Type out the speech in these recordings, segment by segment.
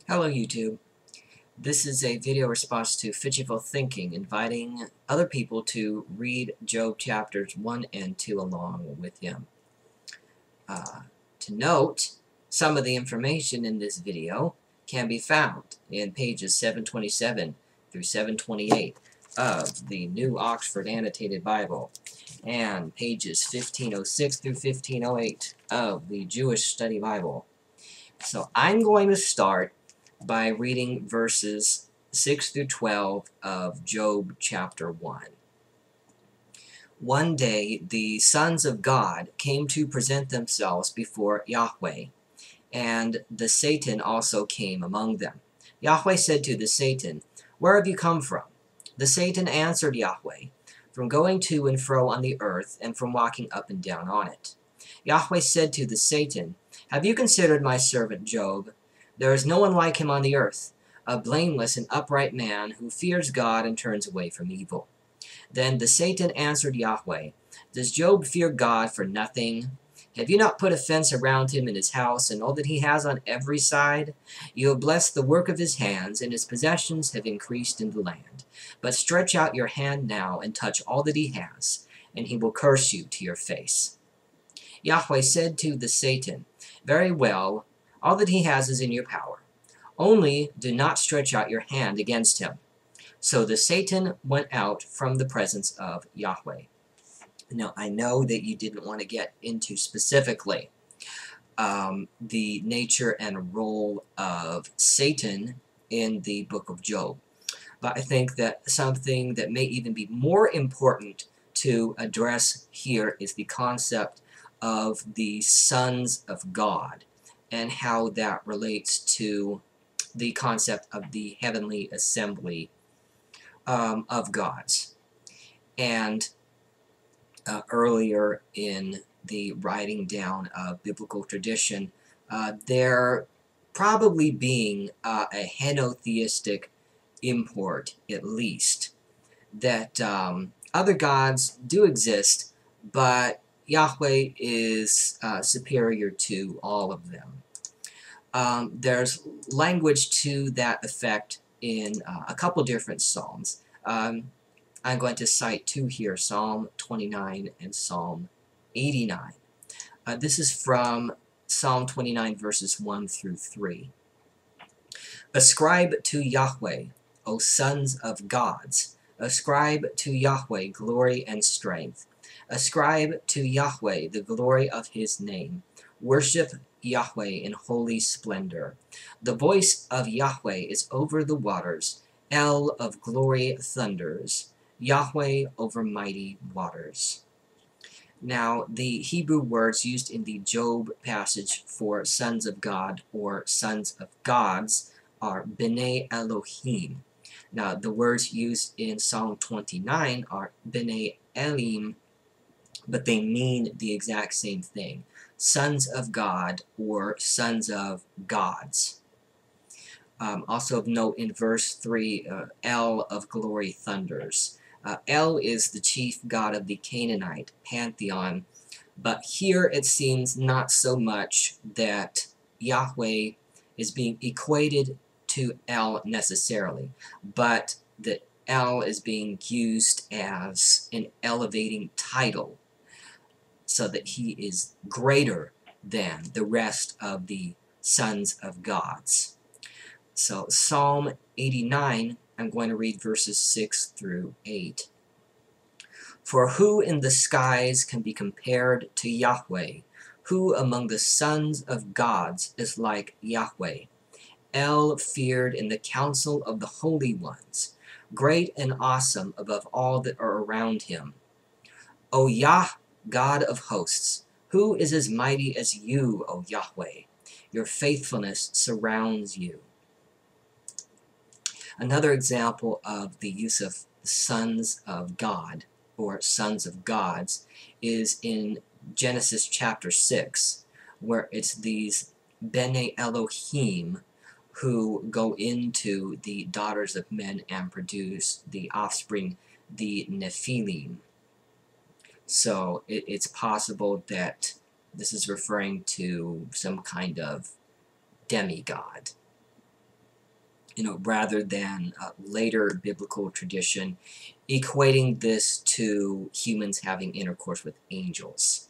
Hello YouTube. This is a video response to Fitchyful Thinking, inviting other people to read Job chapters 1 and 2 along with him. To note, some of the information in this video can be found in pages 727 through 728 of the New Oxford Annotated Bible and pages 1506 through 1508 of the Jewish Study Bible. So I'm going to start by reading verses 6 through 12 of Job chapter 1. One day the sons of God came to present themselves before Yahweh, and the Satan also came among them. Yahweh said to the Satan, "Where have you come from?" The Satan answered Yahweh, "From going to and fro on the earth, and from walking up and down on it." Yahweh said to the Satan, "Have you considered my servant Job? There is no one like him on the earth, a blameless and upright man who fears God and turns away from evil." Then the Satan answered Yahweh, "Does Job fear God for nothing? Have you not put a fence around him and his house and all that he has on every side? You have blessed the work of his hands, and his possessions have increased in the land. But stretch out your hand now and touch all that he has, and he will curse you to your face." Yahweh said to the Satan, "Very well, all that he has is in your power. Only do not stretch out your hand against him." So the Satan went out from the presence of Yahweh. Now, I know that you didn't want to get into specifically the nature and role of Satan in the book of Job, but I think that something that may even be more important to address here is the concept of the sons of God and how that relates to the concept of the heavenly assembly of gods. And earlier in the writing down of biblical tradition, there probably being a henotheistic import, at least, that other gods do exist, but Yahweh is superior to all of them. There's language to that effect in a couple different psalms. I'm going to cite two here, Psalm 29 and Psalm 89. This is from Psalm 29, verses 1 through 3. "Ascribe to Yahweh, O sons of gods. Ascribe to Yahweh glory and strength. Ascribe to Yahweh the glory of his name. Worship Yahweh in holy splendor. The voice of Yahweh is over the waters. El of glory thunders. Yahweh over mighty waters." Now, the Hebrew words used in the Job passage for sons of God or sons of gods are B'nai Elohim. Now, the words used in Psalm 29 are B'nai Elim, but they mean the exact same thing. Sons of God or sons of gods. Also of note in verse 3, El of glory thunders. El is the chief god of the Canaanite pantheon, but here it seems not so much that Yahweh is being equated to El necessarily, but that El is being used as an elevating title, so that he is greater than the rest of the sons of gods. So Psalm 89, I'm going to read verses 6 through 8. "For who in the skies can be compared to Yahweh? Who among the sons of gods is like Yahweh? El feared in the council of the holy ones, great and awesome above all that are around him. O Yah, God of hosts, who is as mighty as you, O Yahweh? Your faithfulness surrounds you." Another example of the use of sons of God or sons of gods is in Genesis chapter 6, where it's these B'nai Elohim who go into the daughters of men and produce the offspring, the Nephilim. So it's possible that this is referring to some kind of demigod. rather than later biblical tradition equating this to humans having intercourse with angels.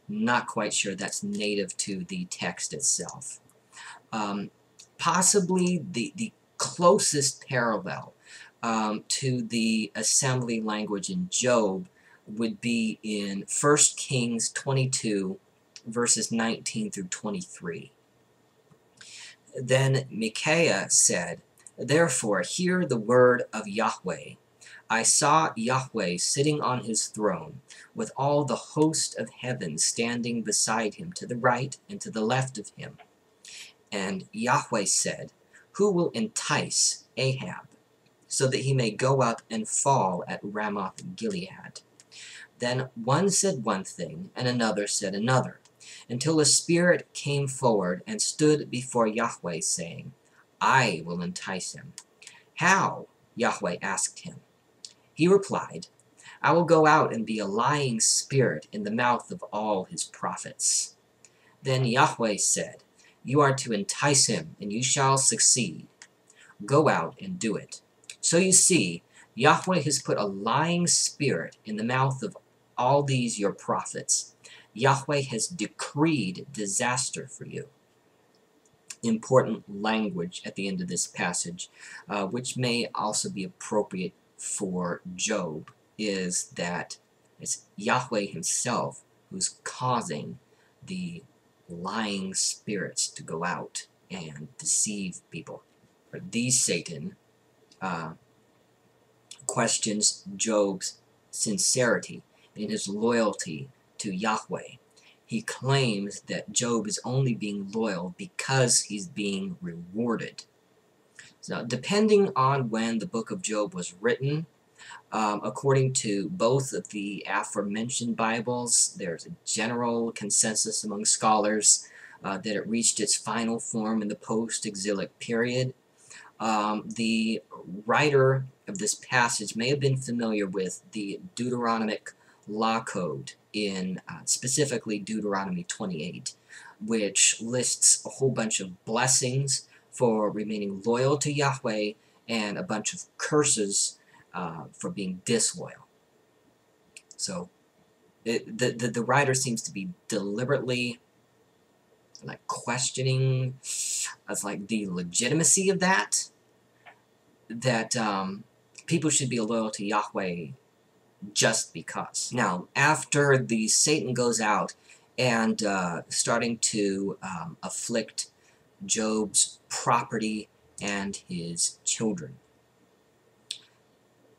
Not quite sure that's native to the text itself. Possibly the closest parallel to the assembly language in Job would be in 1 Kings 22, verses 19 through 23. Then Micaiah said, "Therefore hear the word of Yahweh. I saw Yahweh sitting on his throne, with all the host of heaven standing beside him to the right and to the left of him. And Yahweh said, Who will entice Ahab, so that he may go up and fall at Ramoth Gilead? Then one said one thing, and another said another, until a spirit came forward and stood before Yahweh, saying, I will entice him. How? Yahweh asked him. He replied, I will go out and be a lying spirit in the mouth of all his prophets. Then Yahweh said, You are to entice him, and you shall succeed. Go out and do it. So you see, Yahweh has put a lying spirit in the mouth of all these your prophets. Yahweh has decreed disaster for you." Important language at the end of this passage, which may also be appropriate for Job, is that it's Yahweh himself who's causing the lying spirits to go out and deceive people. These Satan questions Job's sincerity and his loyalty to Yahweh. He claims that Job is only being loyal because he's being rewarded. So, depending on when the book of Job was written, according to both of the aforementioned Bibles, there's a general consensus among scholars that it reached its final form in the post-exilic period. The writer of this passage may have been familiar with the Deuteronomic law code in specifically Deuteronomy 28, which lists a whole bunch of blessings for remaining loyal to Yahweh and a bunch of curses for being disloyal. So the writer seems to be deliberately questioning the legitimacy of that people should be loyal to Yahweh just because. Now, after the Satan goes out and starting to afflict Job's property and his children,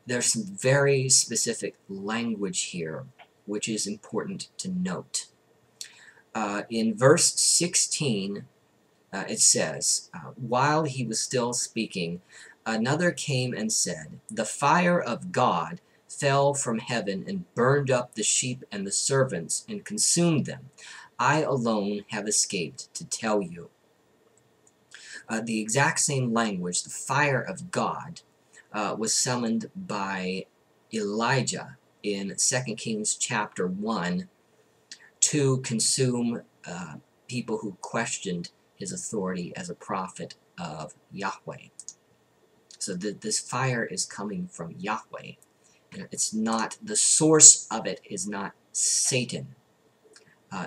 there's some very specific language here which is important to note. In verse 16, it says, while he was still speaking, another came and said, The fire of God fell from heaven and burned up the sheep and the servants and consumed them. I alone have escaped to tell you. The exact same language, the fire of God, was summoned by Elijah in 2 Kings chapter 1 to consume people who questioned his authority as a prophet of Yahweh. So this fire is coming from Yahweh. It's not, the source of it is not Satan,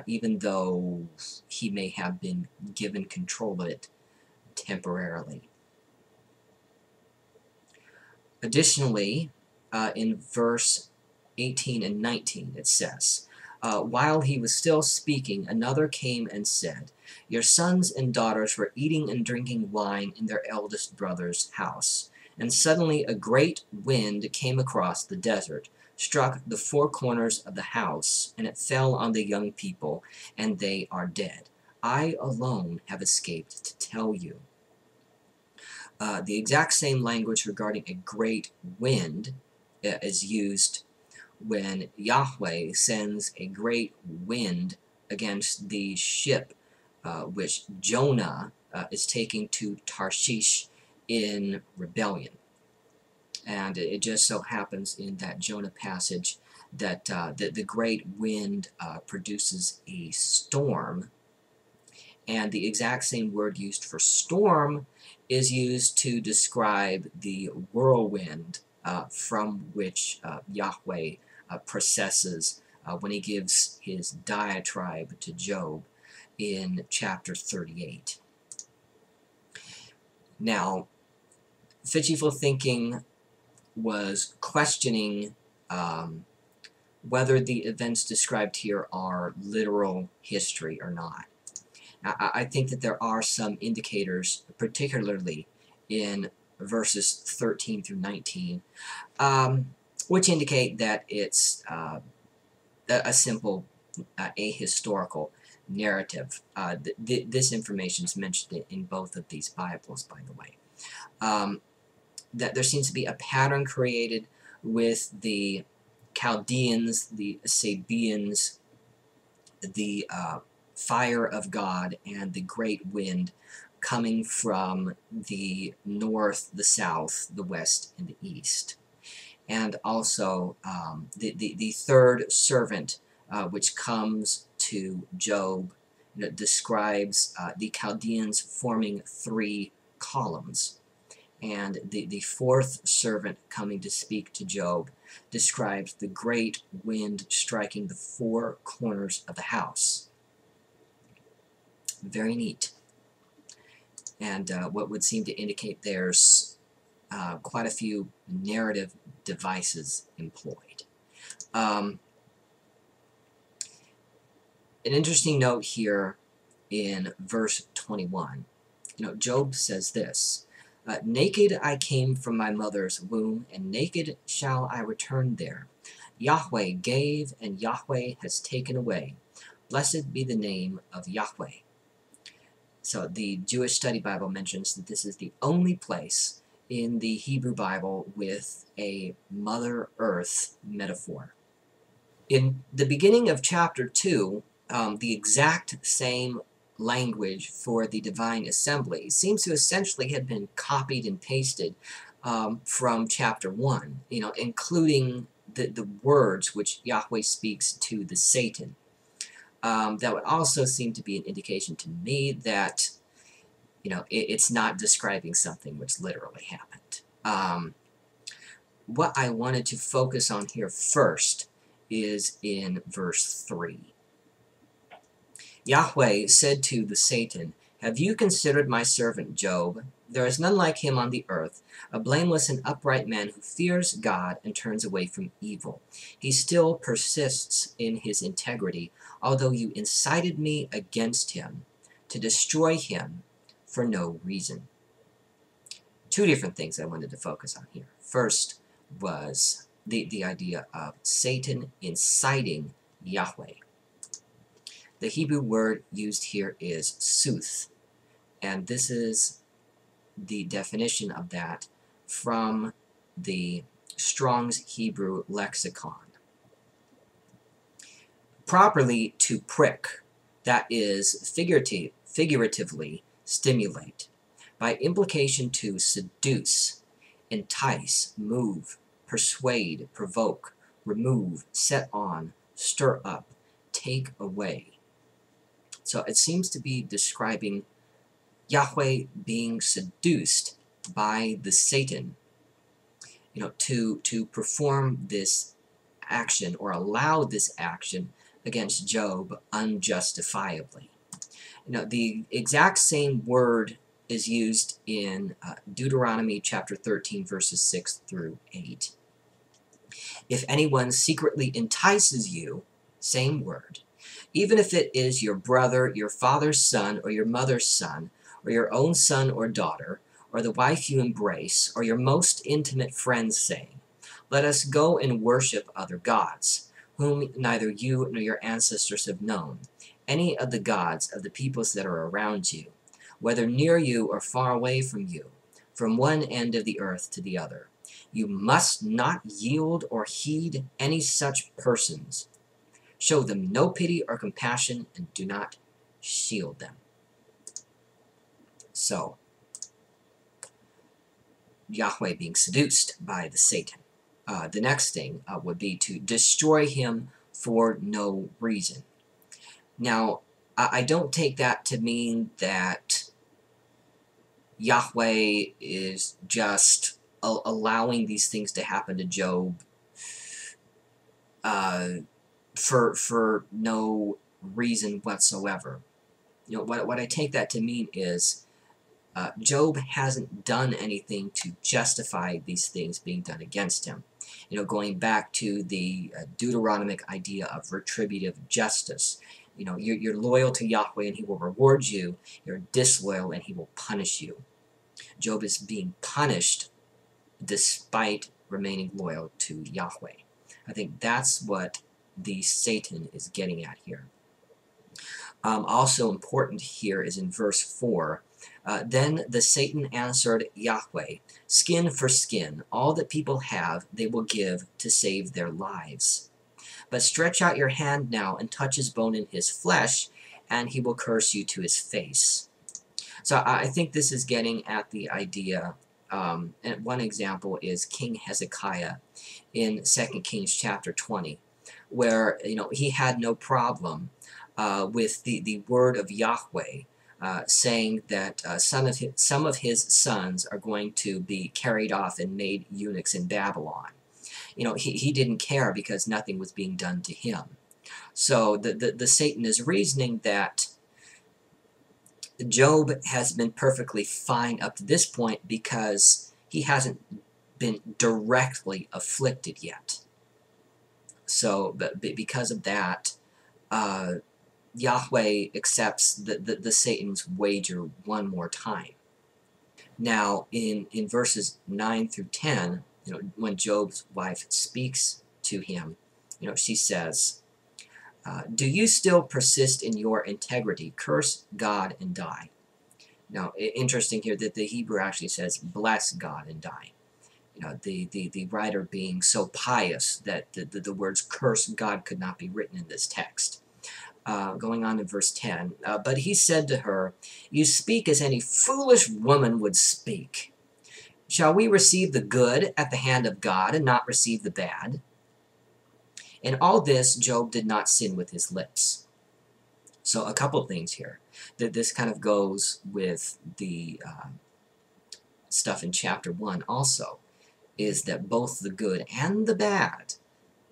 even though he may have been given control of it temporarily. Additionally, in verse 18 and 19, it says, while he was still speaking, another came and said, Your sons and daughters were eating and drinking wine in their eldest brother's house. And suddenly a great wind came across the desert, struck the four corners of the house, and it fell on the young people, and they are dead. I alone have escaped to tell you. The exact same language regarding a great wind is used when Yahweh sends a great wind against the ship which Jonah is taking to Tarshish in rebellion. And it just so happens in that Jonah passage that the great wind produces a storm, And the exact same word used for storm is used to describe the whirlwind from which Yahweh processes when he gives his diatribe to Job in chapter 38. Now, Fitchyful Thinking was questioning whether the events described here are literal history or not. I think that there are some indicators, particularly in verses 13 through 19, which indicate that it's a simple ahistorical narrative. This information is mentioned in both of these Bibles, by the way. That there seems to be a pattern created with the Chaldeans, the Sabaeans, the fire of God, and the great wind coming from the north, the south, the west, and the east. And also the third servant, which comes to Job, describes the Chaldeans forming 3 columns. And the fourth servant coming to speak to Job describes the great wind striking the 4 corners of the house. Very neat. And what would seem to indicate there's quite a few narrative devices employed. An interesting note here in verse 21. Job says this, naked I came from my mother's womb, and naked shall I return there. Yahweh gave, and Yahweh has taken away. Blessed be the name of Yahweh. So the Jewish Study Bible mentions that this is the only place in the Hebrew Bible with a Mother Earth metaphor. In the beginning of chapter 2, the exact same language for the divine assembly seems to essentially have been copied and pasted from chapter 1, including the words which Yahweh speaks to the Satan. That would also seem to be an indication to me that, it's not describing something which literally happened. What I wanted to focus on here first is in verse 3. Yahweh said to the Satan, have you considered my servant Job? There is none like him on the earth, a blameless and upright man who fears God and turns away from evil. He still persists in his integrity, although you incited me against him to destroy him for no reason. 2 different things I wanted to focus on here. First was the idea of Satan inciting Yahweh. The Hebrew word used here is suth, and this is the definition of that from the Strong's Hebrew lexicon. Properly, to prick, that is figuratively stimulate. By implication, to seduce, entice, move, persuade, provoke, remove, set on, stir up, take away. So it seems to be describing Yahweh being seduced by the Satan, to perform this action or allow this action against Job unjustifiably. The exact same word is used in Deuteronomy chapter 13, verses 6 through 8. If anyone secretly entices you, same word, even if it is your brother, your father's son, or your mother's son, or your own son or daughter, or the wife you embrace, or your most intimate friends, saying, let us go and worship other gods, whom neither you nor your ancestors have known, any of the gods of the peoples that are around you, whether near you or far away from you, from one end of the earth to the other. You must not yield or heed any such persons. Show them no pity or compassion, and do not shield them. So, Yahweh being seduced by the Satan. The next thing would be to destroy him for no reason. Now, I don't take that to mean that Yahweh is just allowing these things to happen to Job uh, for no reason whatsoever. You know, what I take that to mean is Job hasn't done anything to justify these things being done against him. You know, going back to the Deuteronomic idea of retributive justice. You know, you're loyal to Yahweh and he will reward you. You're disloyal and he will punish you. Job is being punished despite remaining loyal to Yahweh. I think that's what the Satan is getting at here. Also important here is in verse 4. Then the Satan answered Yahweh, skin for skin, all that people have they will give to save their lives. But stretch out your hand now and touch his bone and his flesh, and he will curse you to his face. So I think this is getting at the idea, and one example is King Hezekiah in 2 Kings chapter 20, where he had no problem with the word of Yahweh saying that some of his sons are going to be carried off and made eunuchs in Babylon. He didn't care because nothing was being done to him. So the Satan is reasoning that Job has been perfectly fine up to this point because he hasn't been directly afflicted yet. So because of that, Yahweh accepts the Satan's wager one more time. Now, in verses 9 through 10, when Job's wife speaks to him, she says, do you still persist in your integrity? Curse God and die. Now, interesting here that the Hebrew actually says, bless God and die. The writer being so pious that the words curse God could not be written in this text. Going on in verse 10, but he said to her, you speak as any foolish woman would speak. Shall we receive the good at the hand of God and not receive the bad? In all this, Job did not sin with his lips. So a couple things here. That this kind of goes with the stuff in chapter 1 also, is that both the good and the bad,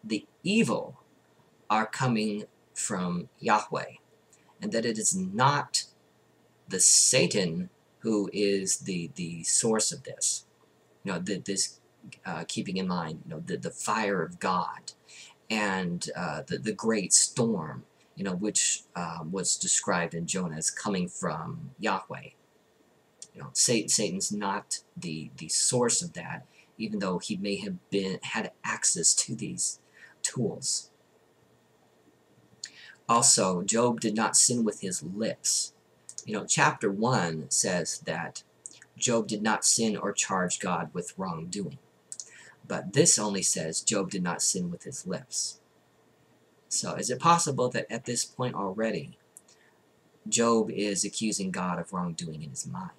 the evil, are coming from Yahweh, and that it is not the Satan who is the source of this. This keeping in mind, the fire of God and the great storm, which was described in Jonah as coming from Yahweh. Satan's not the source of that, even though he may have had access to these tools. Also, Job did not sin with his lips. Chapter 1 says that Job did not sin or charge God with wrongdoing. But this only says Job did not sin with his lips. So is it possible that at this point already, Job is accusing God of wrongdoing in his mind?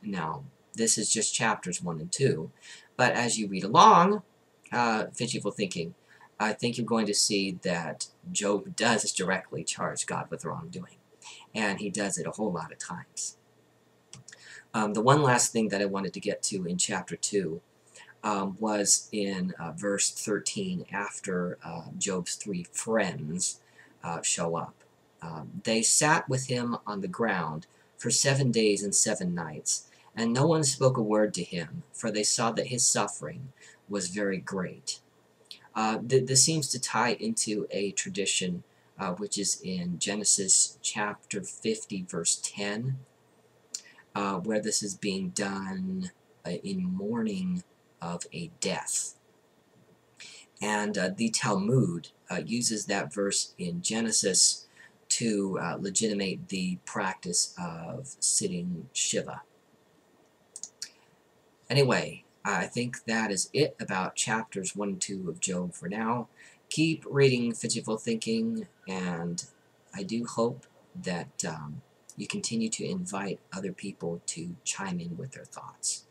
Now, this is just chapters 1 and 2, but as you read along, Fitchyful Thinking, I think you're going to see that Job does directly charge God with wrongdoing, and he does it a whole lot of times. The one last thing that I wanted to get to in chapter 2 was in verse 13, after Job's 3 friends show up. They sat with him on the ground for 7 days and 7 nights, and no one spoke a word to him, for they saw that his suffering was very great. This seems to tie into a tradition which is in Genesis chapter 50, verse 10, where this is being done in mourning of a death. And the Talmud uses that verse in Genesis to legitimate the practice of sitting Shiva. Anyway, I think that is it about chapters 1 and 2 of Job for now. Keep reading Fitchyful Thinking, and I do hope that you continue to invite other people to chime in with their thoughts.